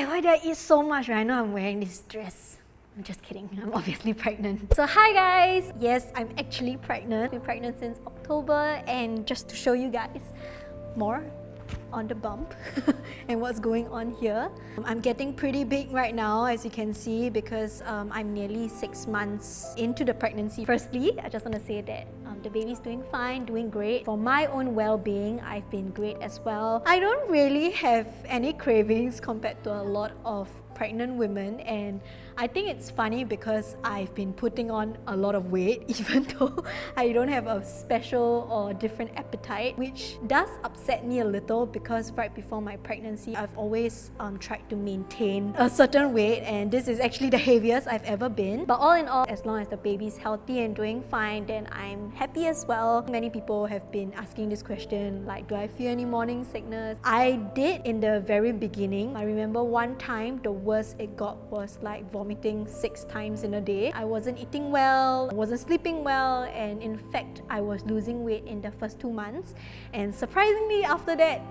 Why did I eat so much when I know I'm wearing this dress? I'm just kidding, I'm obviously pregnant. So hi guys! Yes, I'm actually pregnant. I've been pregnant since October, and just to show you guys more on the bump and what's going on here. I'm getting pretty big right now, as you can see, because I'm nearly 6 months into the pregnancy. Firstly, I just want to say that the baby's doing fine, doing great. For my own well-being, I've been great as well. I don't really have any cravings compared to a lot of pregnant women, and I think it's funny because I've been putting on a lot of weight even though I don't have a special or different appetite, which does upset me a little because right before my pregnancy I've always tried to maintain a certain weight, and this is actually the heaviest I've ever been. But all in all, as long as the baby's healthy and doing fine, then I'm happy as well. Many people have been asking this question, like, do I feel any morning sickness? I did in the very beginning. I remember one time the worst it got was like vomiting 6 times in a day. I wasn't eating well, I wasn't sleeping well, and in fact I was losing weight in the first 2 months, and surprisingly after that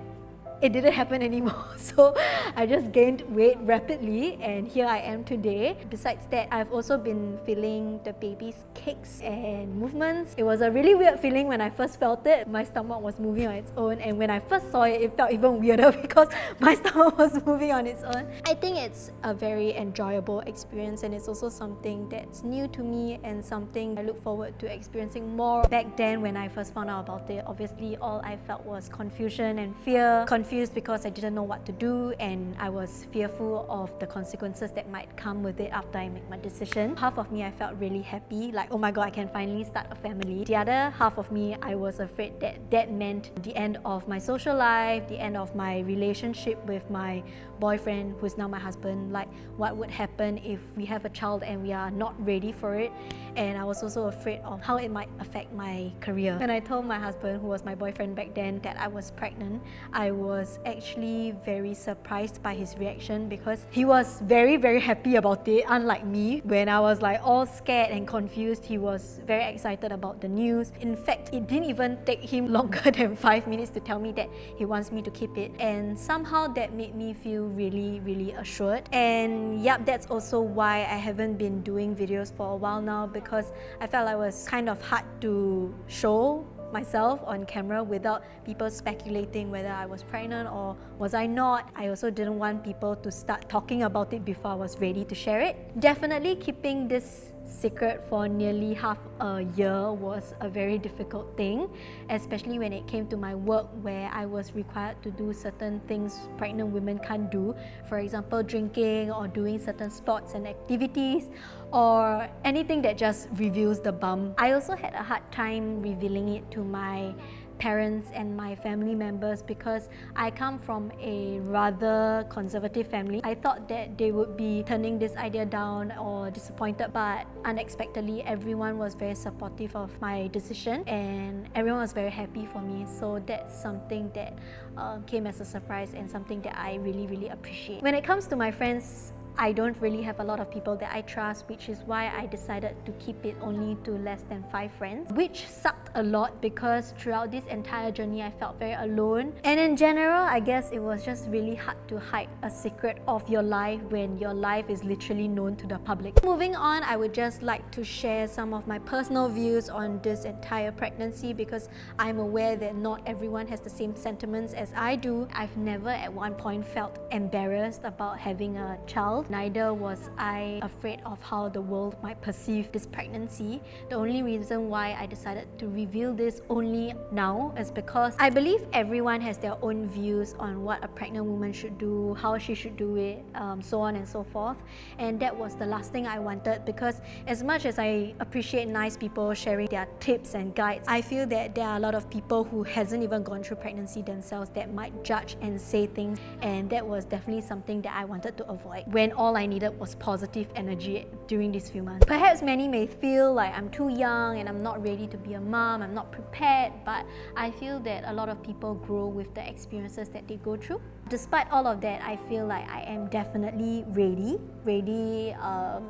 it didn't happen anymore. So I just gained weight rapidly, and here I am today. Besides that, I've also been feeling the baby's kicks and movements. It was a really weird feeling when I first felt it. My stomach was moving on its own, and when I first saw it, it felt even weirder because my stomach was moving on its own. I think it's a very enjoyable experience, and it's also something that's new to me and something I look forward to experiencing more. Back then when I first found out about it, obviously all I felt was confusion and fear. Confused because I didn't know what to do, and I was fearful of the consequences that might come with it after I make my decision. Half of me I felt really happy, like, oh my god, I can finally start a family. The other half of me, I was afraid that that meant the end of my social life, the end of my relationship with my boyfriend, who's now my husband. Like, what would happen if we have a child and we are not ready for it? And I was also afraid of how it might affect my career. When I told my husband, who was my boyfriend back then, that I was pregnant, I was actually very surprised by his reaction, because he was very happy about it. Unlike me, when I was like all scared and confused, he was very excited about the news. In fact, it didn't even take him longer than 5 minutes to tell me that he wants me to keep it, and somehow that made me feel really assured. And yep, that's also why I haven't been doing videos for a while now, because I felt like it was kind of hard to show myself on camera without people speculating whether I was pregnant or was I not. I also didn't want people to start talking about it before I was ready to share it. Definitely keeping this secret for nearly half a year was a very difficult thing, especially when it came to my work, where I was required to do certain things pregnant women can't do. For example, drinking or doing certain sports and activities, or anything that just reveals the bump. I also had a hard time revealing it to my parents and my family members because I come from a rather conservative family. I thought that they would be turning this idea down or disappointed, but unexpectedly everyone was very supportive of my decision and everyone was very happy for me. So that's something that came as a surprise and something that I really appreciate. When it comes to my friends, I don't really have a lot of people that I trust, which is why I decided to keep it only to less than 5 friends, which sucked a lot because throughout this entire journey I felt very alone. And in general, I guess it was just really hard to hide a secret of your life when your life is literally known to the public. Moving on, I would just like to share some of my personal views on this entire pregnancy, because I'm aware that not everyone has the same sentiments as I do. I've never at one point felt embarrassed about having a child. Neither was I afraid of how the world might perceive this pregnancy. The only reason why I decided to reveal this only now is because I believe everyone has their own views on what a pregnant woman should do, how she should do it, so on and so forth. And that was the last thing I wanted, because as much as I appreciate nice people sharing their tips and guides, I feel that there are a lot of people who hasn't even gone through pregnancy themselves that might judge and say things, and that was definitely something that I wanted to avoid when all I needed was positive energy during these few months. Perhaps many may feel like I'm too young and I'm not ready to be a mom, I'm not prepared, but I feel that a lot of people grow with the experiences that they go through. despite all of that, I feel like I am definitely ready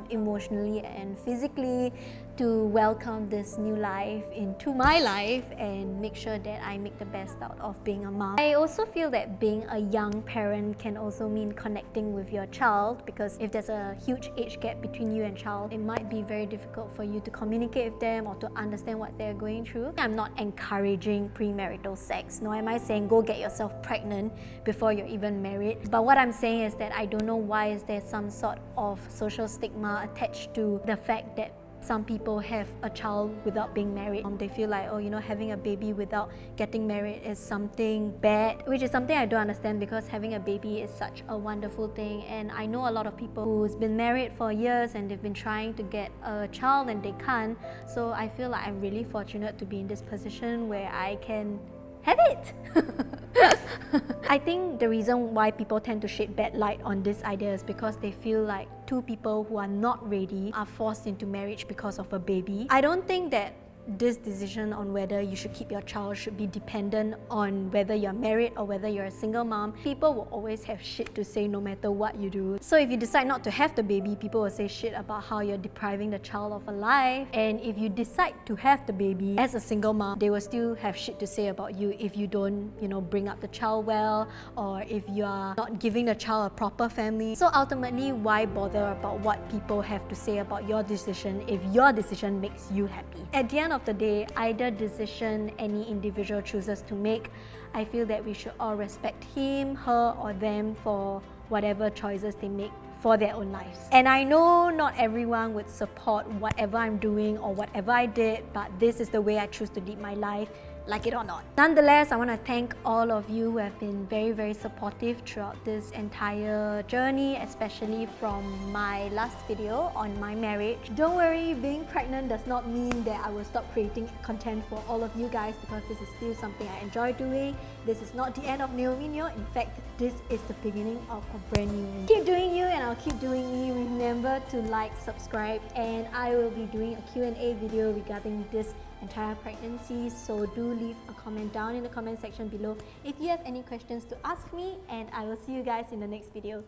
emotionally and physically to welcome this new life into my life and make sure that I make the best out of being a mom. I also feel that being a young parent can also mean connecting with your child, because if there's a huge age gap between you and child, it might be very difficult for you to communicate with them or to understand what they're going through. I'm not encouraging premarital sex, nor am I saying go get yourself pregnant before you're even married. But what I'm saying is that I don't know why is there some sort of social stigma attached to the fact that some people have a child without being married. They feel like, oh, having a baby without getting married is something bad, which is something I don't understand, because having a baby is such a wonderful thing. And I know a lot of people who's been married for years and they've been trying to get a child and they can't. So I feel like I'm really fortunate to be in this position where I can have it. I think the reason why people tend to shed bad light on this idea is because they feel like two people who are not ready are forced into marriage because of a baby. I don't think that this decision on whether you should keep your child should be dependent on whether you're married or whether you're a single mom. People will always have shit to say no matter what you do. So if you decide not to have the baby, people will say shit about how you're depriving the child of a life. And if you decide to have the baby as a single mom, they will still have shit to say about you if you don't, bring up the child well, or if you are not giving the child a proper family. So ultimately, why bother about what people have to say about your decision if your decision makes you happy? At the end of the day, either decision any individual chooses to make, I feel that we should all respect him, her, or them for whatever choices they make for their own lives. And I know not everyone would support whatever I'm doing or whatever I did, but this is the way I choose to lead my life, like it or not. Nonetheless, I want to thank all of you who have been very, very supportive throughout this entire journey, especially from my last video on my marriage. Don't worry, being pregnant does not mean that I will stop creating content for all of you guys, because this is still something I enjoy doing. This is not the end of Naomi Neo. In fact, this is the beginning of a brand new me. Keep doing you and I'll keep doing me. Remember to like, subscribe, and I will be doing a Q&A video regarding this entire pregnancy, so do leave a comment down in the comment section below if you have any questions to ask me, and I will see you guys in the next video.